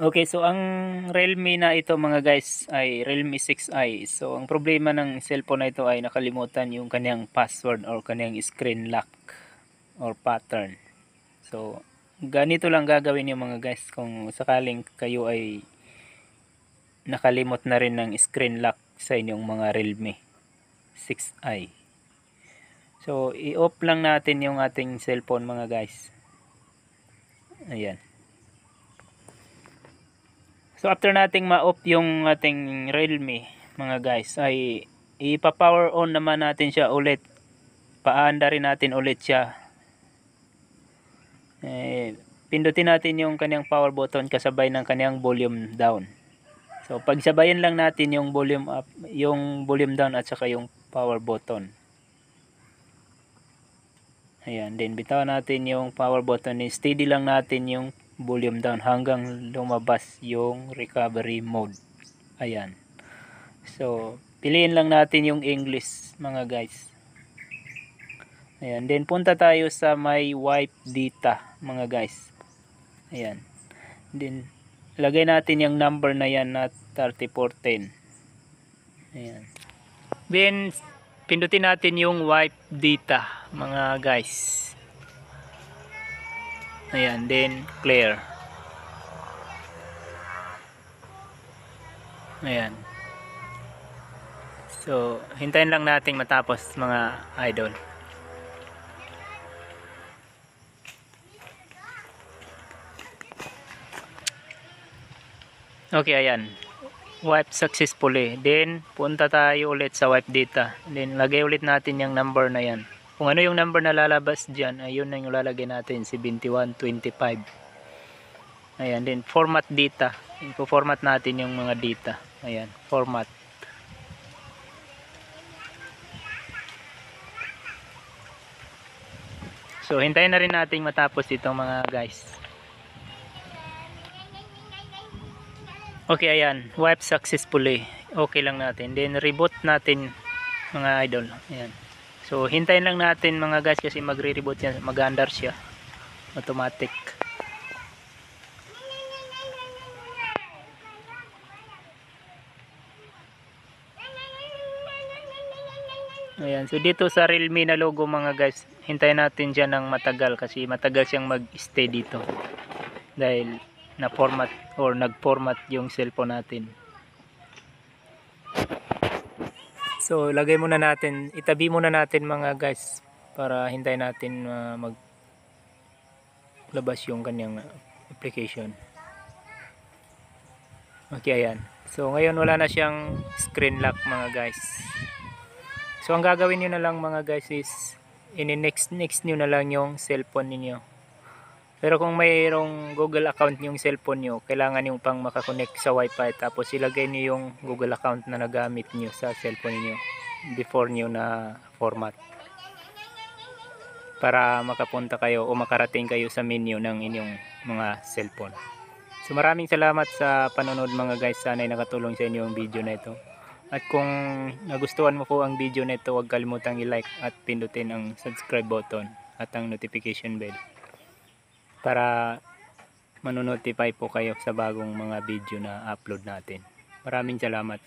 Okay, so ang Realme na ito mga guys ay Realme 6i. So ang problema ng cellphone na ito ay nakalimutan yung kanyang password or kanyang screen lock or pattern. So ganito lang gagawin niyo mga guys kung sakaling kayo ay nakalimot na rin ng screen lock sa inyong mga Realme 6i. So i-off lang natin yung ating cellphone mga guys. Ayan. So after nating ma-off yung ating Realme mga guys ay ipa-power on naman natin siya ulit. Paanda rin natin ulit siya. Pindutin natin yung kanyang power button kasabay ng kanyang volume down. So pagsabayan lang natin yung volume up, yung volume down at saka yung power button. Ayan, then bitawan natin yung power button, steady lang natin yung volume down hanggang lumabas yung recovery mode. Ayan. So, piliin lang natin yung English mga guys. Ayan, then punta tayo sa may wipe data mga guys. Ayan. Then lagay natin yung number na yan na 3410. Ayan. Then pindutin natin yung wipe data mga guys. Ayan, then clear. Ayan. So, hintayin lang nating matapos mga idol. Okay, ayan. Wipe successfully. Then, punta tayo ulit sa wipe data. Then, lagay ulit natin yung number na yan. Kung ano yung number na lalabas dyan, ayun na yung lalagay natin, 7125. Ayan, then format data. Ipo-format natin yung mga data. Ayan, format. So, hintayin na rin natin matapos itong mga guys. Okay, ayan. Wipe successfully. Okay lang natin. Then, reboot natin mga idol. Ayan. So, hintayin lang natin mga guys kasi magre-reboot yan. Mag-under siya. Automatic. Ayan. So, dito sa Realme na logo mga guys, hintayin natin dyan ng matagal kasi matagal siyang mag-stay dito. Dahil na-format or nag-format yung cellphone natin. So, lagay muna natin, itabi muna natin mga guys para hintayin natin maglabas yung kanyang application. Okay, ayan. So, ngayon wala na siyang screen lock mga guys. So, ang gagawin niyo na lang mga guys is ini-next niyo na lang yung cellphone niyo. Pero kung mayroong Google account yung cellphone niyo, kailangan yung pang makakonect sa Wi-Fi tapos ilagay niyo yung Google account na nagamit niyo sa cellphone niyo before niyo na format. Para makapunta kayo o makarating kayo sa menu ng inyong mga cellphone. So maraming salamat sa panonood mga guys. Sana ay nakatulong sa inyo ang video na ito. At kung nagustuhan mo po ang video na ito, huwag kalimutang i-like at pindutin ang subscribe button at ang notification bell para manonotify po kayo sa bagong mga video na upload natin. Maraming salamat.